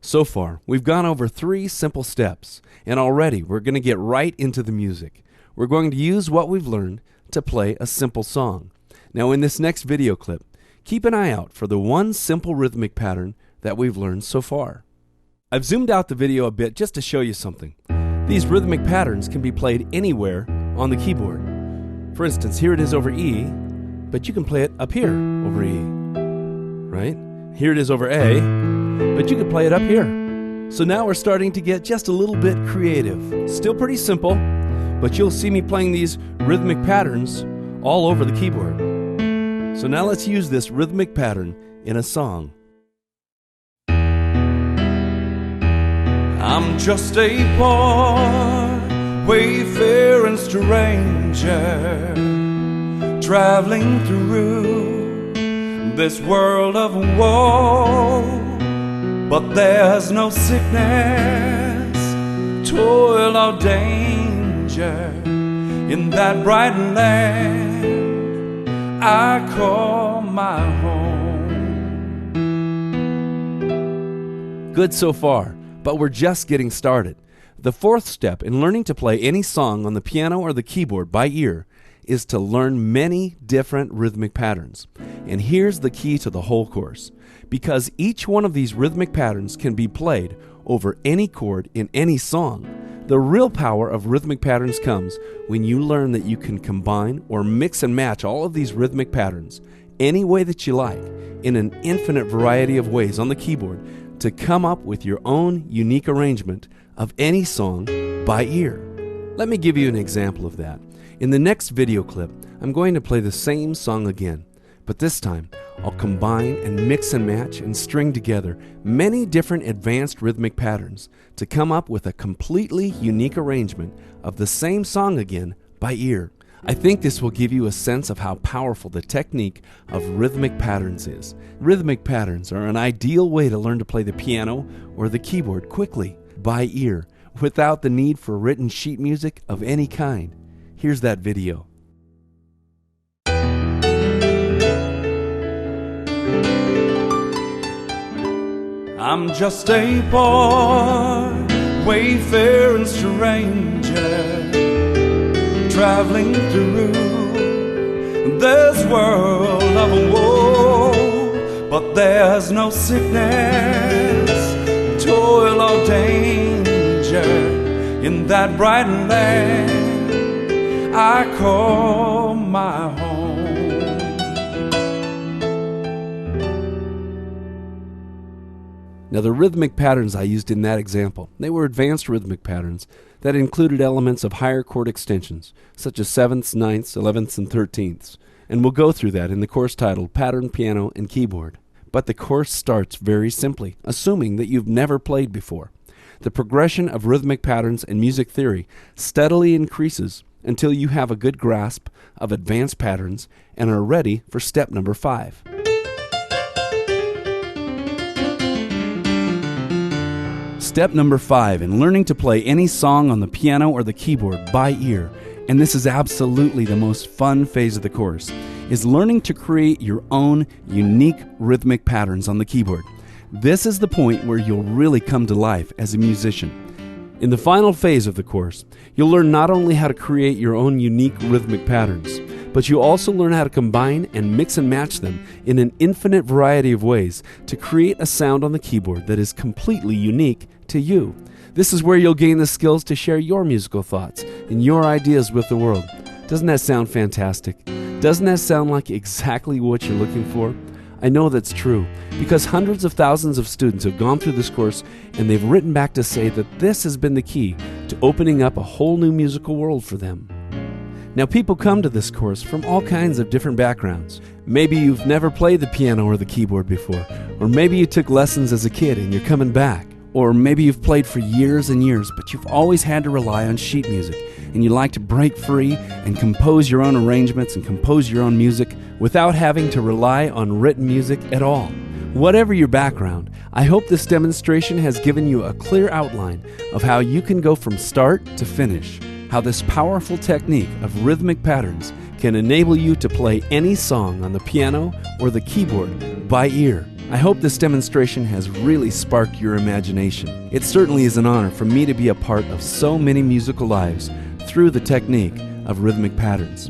So far, we've gone over 3 simple steps, and already we're going to get right into the music. We're going to use what we've learned to play a simple song. Now in this next video clip, keep an eye out for the one simple rhythmic pattern that we've learned so far. I've zoomed out the video a bit just to show you something. These rhythmic patterns can be played anywhere on the keyboard. For instance, here it is over E, but you can play it up here over E, right? Here it is over A, but you can play it up here. So now we're starting to get just a little bit creative. Still pretty simple, but you'll see me playing these rhythmic patterns all over the keyboard. So now let's use this rhythmic pattern in a song. I'm just a poor, wayfaring stranger, traveling through this world of woe. But there's no sickness, toil or danger in that bright land I call my home. Good so far, but we're just getting started. The 4th step in learning to play any song on the piano or the keyboard by ear is to learn many different rhythmic patterns. And here's the key to the whole course. Because each one of these rhythmic patterns can be played over any chord in any song, the real power of rhythmic patterns comes when you learn that you can combine or mix and match all of these rhythmic patterns any way that you like in an infinite variety of ways on the keyboard to come up with your own unique arrangement of any song by ear. Let me give you an example of that. In the next video clip, I'm going to play the same song again, but this time I'll combine and mix and match and string together many different advanced rhythmic patterns to come up with a completely unique arrangement of the same song again by ear. I think this will give you a sense of how powerful the technique of rhythmic patterns is. Rhythmic patterns are an ideal way to learn to play the piano or the keyboard quickly by ear without the need for written sheet music of any kind. Here's that video. I'm just a poor, wayfaring stranger, traveling through this world of woe. But there's no sickness, toil or danger in that bright land I call my home. Now the rhythmic patterns I used in that example, they were advanced rhythmic patterns that included elements of higher chord extensions, such as 7ths, 9ths, 11ths, and 13ths. And we'll go through that in the course titled Pattern, Piano, and Keyboard. But the course starts very simply, assuming that you've never played before. The progression of rhythmic patterns and music theory steadily increases until you have a good grasp of advanced patterns and are ready for step number 5. Step number 5 in learning to play any song on the piano or the keyboard by ear, and this is absolutely the most fun phase of the course, is learning to create your own unique rhythmic patterns on the keyboard. This is the point where you'll really come to life as a musician. In the final phase of the course, you'll learn not only how to create your own unique rhythmic patterns, but you'll also learn how to combine and mix and match them in an infinite variety of ways to create a sound on the keyboard that is completely unique to you. This is where you'll gain the skills to share your musical thoughts and your ideas with the world. Doesn't that sound fantastic? Doesn't that sound like exactly what you're looking for? I know that's true, because hundreds of thousands of students have gone through this course and they've written back to say that this has been the key to opening up a whole new musical world for them. Now, people come to this course from all kinds of different backgrounds. Maybe you've never played the piano or the keyboard before, or maybe you took lessons as a kid and you're coming back. Or maybe you've played for years and years, but you've always had to rely on sheet music, and you like to break free and compose your own arrangements and compose your own music without having to rely on written music at all. Whatever your background, I hope this demonstration has given you a clear outline of how you can go from start to finish, how this powerful technique of rhythmic patterns can enable you to play any song on the piano or the keyboard by ear. I hope this demonstration has really sparked your imagination. It certainly is an honor for me to be a part of so many musical lives through the technique of rhythmic patterns.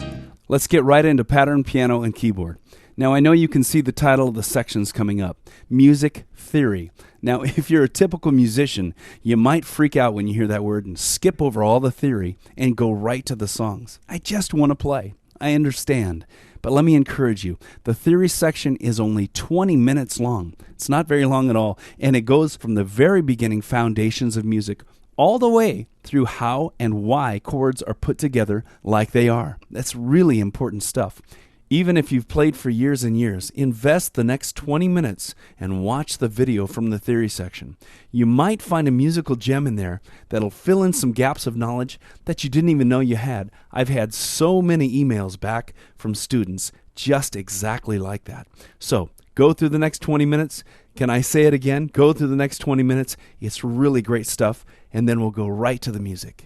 Let's get right into pattern, piano, and keyboard. Now, I know you can see the title of the sections coming up, Music Theory. Now, if you're a typical musician, you might freak out when you hear that word and skip over all the theory and go right to the songs. I just want to play. I understand. But let me encourage you, the theory section is only 20 minutes long. It's not very long at all, and it goes from the very beginning foundations of music all the way through how and why chords are put together like they are. That's really important stuff. Even if you've played for years and years, invest the next 20 minutes and watch the video from the theory section. You might find a musical gem in there that'll fill in some gaps of knowledge that you didn't even know you had. I've had so many emails back from students just exactly like that. So go through the next 20 minutes. Can I say it again? Go through the next 20 minutes. It's really great stuff, and then we'll go right to the music.